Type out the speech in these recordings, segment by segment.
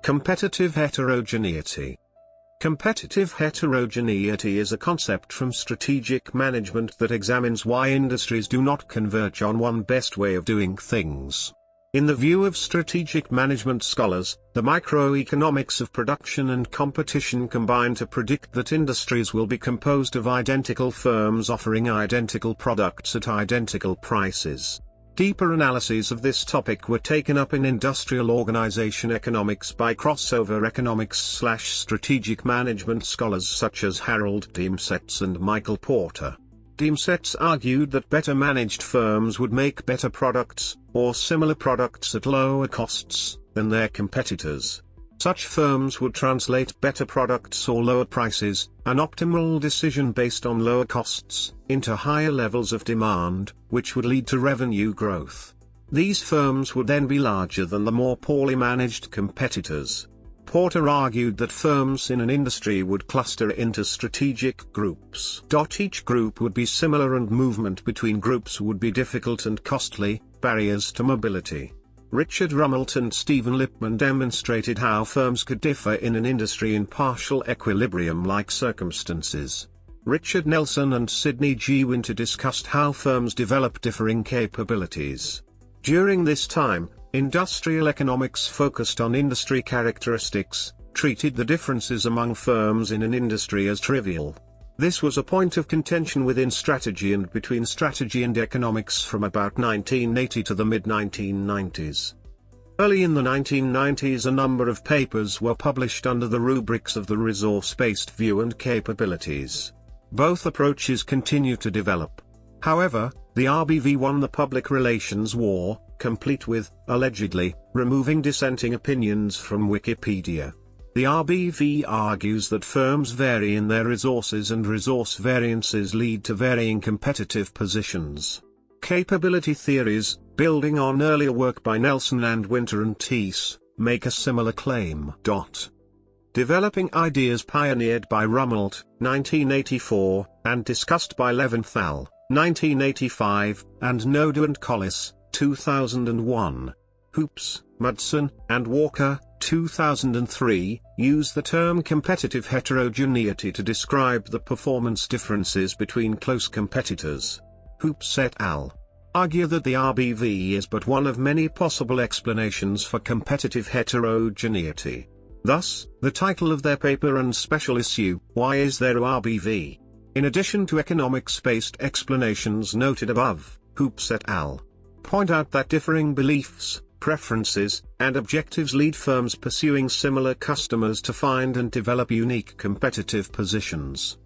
Competitive heterogeneity. Competitive heterogeneity is a concept from strategic management that examines why industries do not converge on one best way of doing things. In the view of strategic management scholars, the microeconomics of production and competition combine to predict that industries will be composed of identical firms offering identical products at identical prices. Deeper analyses of this topic were taken up in industrial organization economics by crossover economics/strategic management scholars such as Harold Demsetz and Michael Porter. Demsetz argued that better managed firms would make better products, or similar products at lower costs, than their competitors. Such firms would translate better products or lower prices, an optimal decision based on lower costs, into higher levels of demand, which would lead to revenue growth. These firms would then be larger than the more poorly managed competitors. Porter argued that firms in an industry would cluster into strategic groups. Each group would be similar and movement between groups would be difficult and costly, barriers to mobility. Richard Rumelt and Stephen Lippman demonstrated how firms could differ in an industry in partial equilibrium-like circumstances. Richard Nelson and Sidney G discussed how firms develop differing capabilities. During this time, industrial economics focused on industry characteristics, treated the differences among firms in an industry as trivial. This was a point of contention within strategy and between strategy and economics from about 1980 to the mid-1990s. Early in the 1990s a number of papers were published under the rubrics of the resource-based view and capabilities. Both approaches continue to develop. However, the RBV won the public relations war, complete with, allegedly, removing dissenting opinions from Wikipedia. The RBV argues that firms vary in their resources and resource variances lead to varying competitive positions. Capability theories, building on earlier work by Nelson and Teece, make a similar claim. Developing ideas pioneered by Rumelt, 1984, and discussed by Levinthal, 1985, and Noda and Collis, 2001. Hoops, Madsen, and Walker, 2003, use the term competitive heterogeneity to describe the performance differences between close competitors. Hoops et al. Argue that the RBV is but one of many possible explanations for competitive heterogeneity. Thus, the title of their paper and special issue, Why is there a RBV? In addition to economics-based explanations noted above, Hoops et al. Point out that differing beliefs, preferences, and objectives lead firms pursuing similar customers to find and develop unique competitive positions.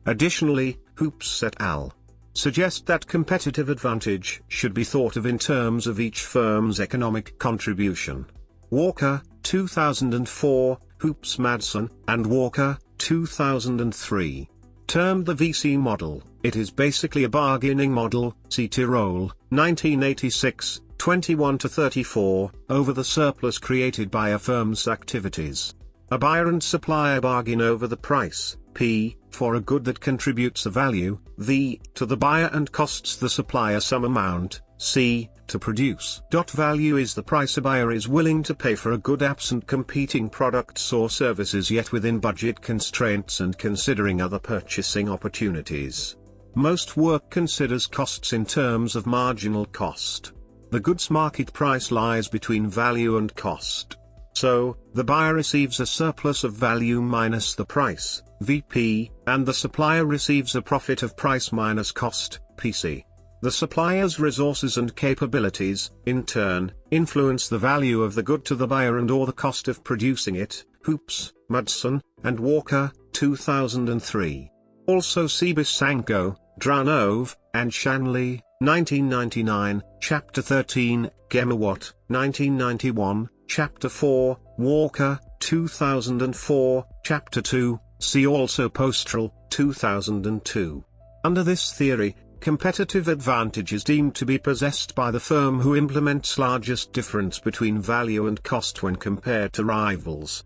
Additionally, Hoops et al. Suggest that competitive advantage should be thought of in terms of each firm's economic contribution. Walker, 2004, Hoops Madsen, and Walker, 2003. Termed the VC model, it is basically a bargaining model, see Tirole, 1986, 21-34, over the surplus created by a firm's activities. A buyer and supplier bargain over the price, P, for a good that contributes a value, V, to the buyer and costs the supplier some amount, C, to produce. Value is the price a buyer is willing to pay for a good absent competing products or services yet within budget constraints and considering other purchasing opportunities. Most work considers costs in terms of marginal cost. The goods market price lies between value and cost. So, the buyer receives a surplus of value minus the price, VP, and the supplier receives a profit of price minus cost, PC. The supplier's resources and capabilities, in turn, influence the value of the good to the buyer and/or the cost of producing it. Hoops, Madsen, and Walker, 2003. Also see Bisanko, Dranov, and Shanley, 1999, Chapter 13, Gemawat, 1991, Chapter 4, Walker, 2004, Chapter 2, see also Postral, 2002. Under this theory, competitive advantage is deemed to be possessed by the firm who implements largest difference between value and cost when compared to rivals.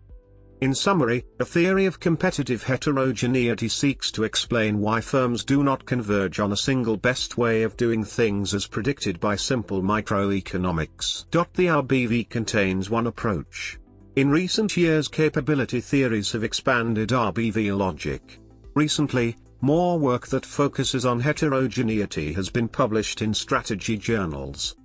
In summary, a theory of competitive heterogeneity seeks to explain why firms do not converge on a single best way of doing things as predicted by simple microeconomics. The RBV contains one approach. In recent years, capability theories have expanded RBV logic. Recently, more work that focuses on heterogeneity has been published in strategy journals.